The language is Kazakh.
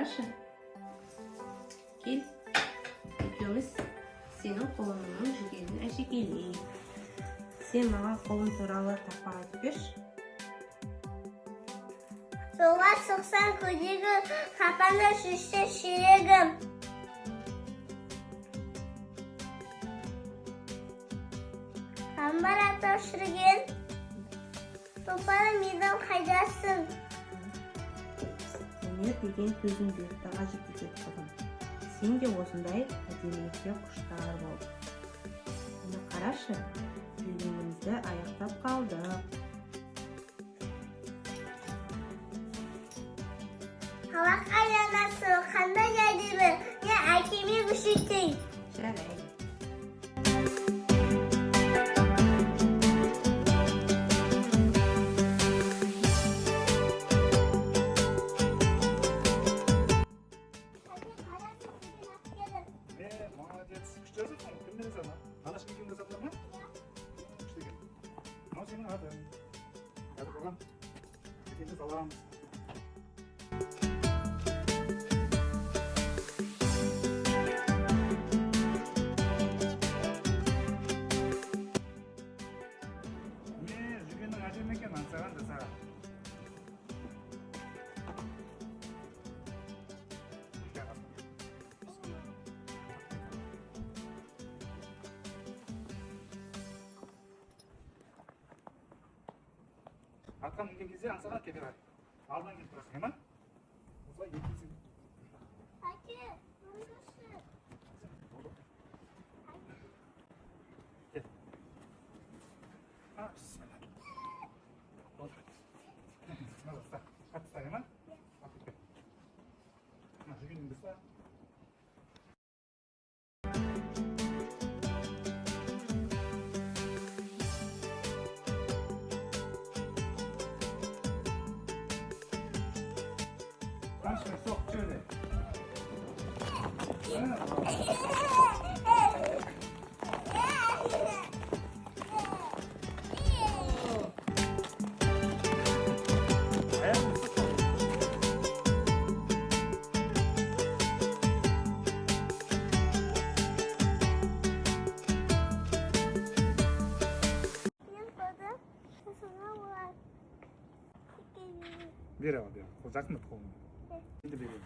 қарашы. Кел. Екеуміз сенің қолыңның жүгенін әшекейлейік. Сен маған қолың туралы тақпақ айтып берші. Суға сұқсаң көдегі, қапанда шүшсе ширегім. Қамбар атау шірген, топаны медал қайдасың. Өнер деген төзімді даға жетекет қылым. Сен де осындай әдемілікке құштар бол. Мені қарашы, жүгенімізді аяқтап қалдық. Қалақ айланасы, қандай жайдыбы, не әкеме күшіктей. Жарайды. Молодец. Күшті жазасың, кімден жазады? Анашқа кім жазады ма? Күшті екен. Мынау сенің атың. Қазір болған. Ертеңді саламыз. Жүгеннің әдемі екен, аңсаған жасаған. Атқа мінген кезде аңсаған кебер ат. Алдынан келіп тұрасың, ема? Осылай екілсің. Әке, мүнгісі. Кел. Бісміллә. Мына ұста. Қатты ұста, ема? Жүгеніңді ұста. Başka sok şöyle. Ayağını sık. Ver abi. Kozacak mı kolunu? Şimdi vereyim.